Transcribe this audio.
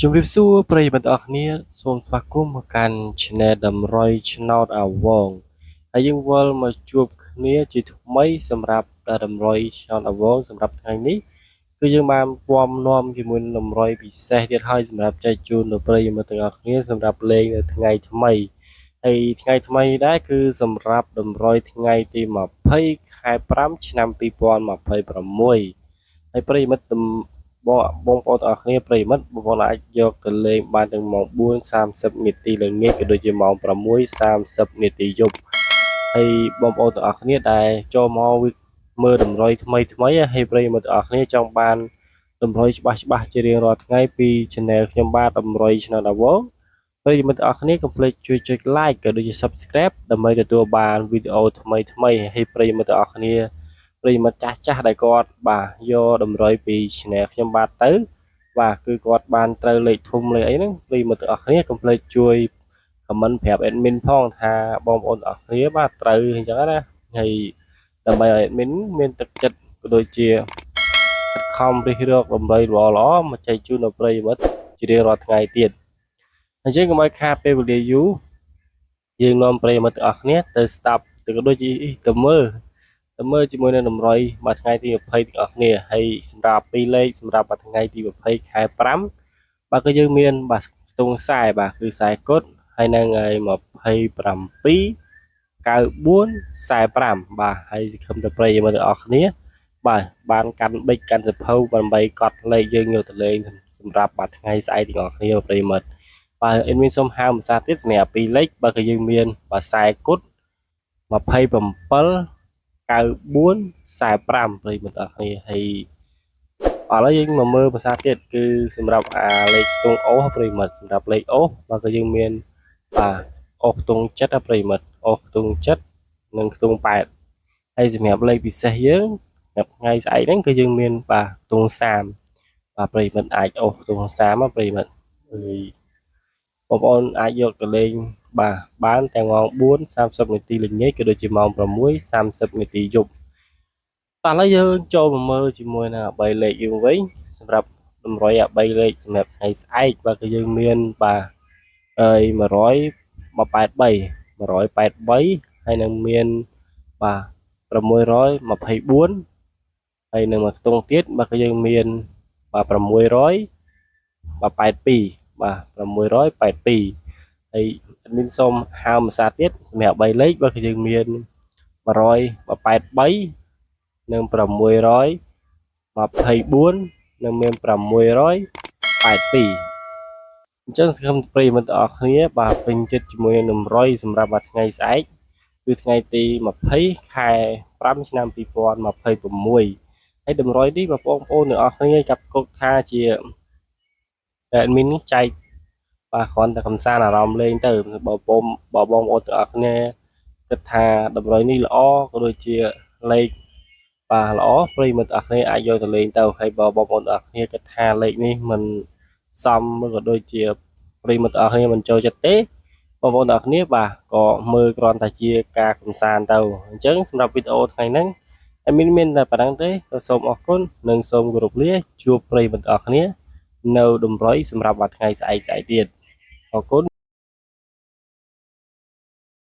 ជំរាបសួរប្រិយមិត្តអរគ្នាសូមស្វាគមន៍មកកាន់ Channel តម្រុយឆ្នោតអាវងហើយយើងវិលមកជួបគ្នាជាថ្មីសម្រាប់តម្រុយឆ្នោតអាវងសម្រាប់ថ្ងៃនេះគឺយើងបានពំនាំជាមួយនឹងតម្រុយពិសេសទៀតហើយសម្រាប់ចែកជូនដល់ប្រិយមិត្តទាំងអស់គ្នាសម្រាប់លេងនៅថ្ងៃថ្មីហើយថ្ងៃថ្មីនេះដែរគឺសម្រាប់តម្រុយថ្ងៃទី20ខែ5ឆ្នាំ2026ហើយប្រិយមិត្តបងប្អូនទាំងអស់គ្នាប្រិយមិត្តបងប្អូនអាចយកទៅលេងបានទាំងម៉ោង4:30នាទីល្ងាចក៏ដូចជាម៉ោង6:30នាទីយប់ហើយបងប្អូនទាំងអស់គ្នាដែលចូលមកមើលតម្រុយថ្មីហើយប្រិយមិត្តទាំងអស់គ្នាចង់បានតម្រុយច្បាស់ជារៀងរាល់ថ្ងៃពី Channel ខ្ញុំបាទតម្រុយឆ្នោតអាវងប្រិយមិត្តទាំងអស់គ្នាកុំភ្លេចជួយចុច Like ក៏ដូចជា Subscribe ដើម្បីទទួលបានវីដេអូថ្មីហើយប្រិយមិត្តទាំងអស់គ្នាប្រិយមិត្តចាស់ដែលគាត់បាទយកតម្រុយពី Channel ខ្ញុំបាទទៅបាទគឺគាត់បានត្រូវលេខធំលេខអីហ្នឹងប្រិយមិត្តទាំងអស់គ្នាកុំភ្លេចជួយ comment ប្រាប់ admin ផងថាបងប្អូនទាំងអស់គ្នាបាទត្រូវអញ្ចឹងណាហើយដើម្បីឲ្យ admin មានទឹកចិត្តក៏ដូចជាខិតខំរិះរកតម្រុយល្អមកចែកជូនដល់ប្រិយមិត្តជារៀងរាល់ថ្ងៃទៀតអញ្ចឹងកុំឲ្យខាតពេលវេលាយូរយើងនាំប្រិយមិត្តទាំងអស់គ្នាទៅស្ដាប់ទៅក៏ដូចជាទៅមើលជាមួយនឹងតម្រុយមួយថ្ងៃទី20ទាំងអស់គ្នាហើយសម្រាប់2លេខសម្រាប់មួយថ្ងៃទី20ខែ5បាទគឺយើងមានបាទខ្ទង់ខ្សែបាទគឺខ្សែគត់ហើយនឹង27 94 45បាទហើយសង្ឃឹមតែប្រិយមិត្តទាំងអស់គ្នាបាទបានកាន់ប៊ិចកាន់សភៅដើម្បីកត់លេខយើងយកទៅលេងសម្រាប់បាទថ្ងៃស្អែកទាំងអស់គ្នាប្រិយមិត្តបាទអ៊ីនមានសូមហៅភាសាទៀតសម្រាប់2លេខបាទគឺយើងមានបាទខ្សែគត់27 94 45ប្រិយមិត្តអរគ្នាហើយឥឡូវយើងមកមើលភាសាទៀតគឺសម្រាប់លេខខ្ទង់អូសប្រិយមិត្តសម្រាប់លេខអូសបាទគឺយើងមានបាទអូសខ្ទង់7ប្រិយមិត្តអូសខ្ទង់7និងខ្ទង់8ហើយសម្រាប់លេខពិសេសយើងសម្រាប់ថ្ងៃស្អែកហ្នឹងគឺយើងមានបាទខ្ទង់30បាទប្រិយមិត្តអាចអូសខ្ទង់30ប្រិយមិត្តហើយបងប្អូនអាចយកទៅលេងបាទបានទាំងម៉ោង4:30នាទីល្ងាចក៏ដូចជាម៉ោង6:30នាទីយប់តោះឥឡូវយើងចូលមកមើលជាមួយនឹង3លេខយើងវិញសម្រាប់តម្រុយ3លេខសម្រាប់ថ្ងៃស្អែកបាទគឺយើងមានបាទ183ហើយនឹងមានបាទ624ហើយនឹងមួយខ្ទង់ទៀតបាទគឺយើងមានបាទ682បាទ682ហើយមានសូមហៅភាសាទៀតសម្រាប់3លេខបាទគឺយើងមាន183និង624និងមាន682អញ្ចឹងសង្ឃឹមប្រិយមិត្តទាំងអស់គ្នាបាទពេញចិត្តជាមួយនឹងតម្រុយសម្រាប់ថ្ងៃស្អែកគឺថ្ងៃទី20ខែ5ឆ្នាំ2026ហើយតម្រុយនេះបងប្អូនទាំងអស់គ្នាចាប់គុកថាជាadmin នេះចែកបាទគ្រាន់តែកំសាន្តអារម្មណ៍លេងទៅបើបងប្អូនទាំងអស់គ្នាគិតថាតម្រុយនេះល្អក៏ដូចជាលេខបាទល្អប្រិយមិត្តទាំងអស់គ្នាអាចយកទៅលេងទៅហើយបើបងប្អូនទាំងអស់គ្នាគិតថាលេខនេះមិនសមក៏ដូចជាប្រិយមិត្តទាំងអស់គ្នាមិនចូលចិត្តទេបងប្អូនទាំងអស់គ្នាបាទក៏មើលគ្រាន់តែជាការកំសាន្តទៅអញ្ចឹងសម្រាប់វីដេអូថ្ងៃហ្នឹងមានតែប៉ុណ្្នឹងទេក៏សូមអរគុណនិងសូមគោរពលាជួបប្រិយមិត្តទាំងអស់គ្នានៅតម្រុយសម្រាប់ថ្ងៃស្អែកទៀតអរគុណ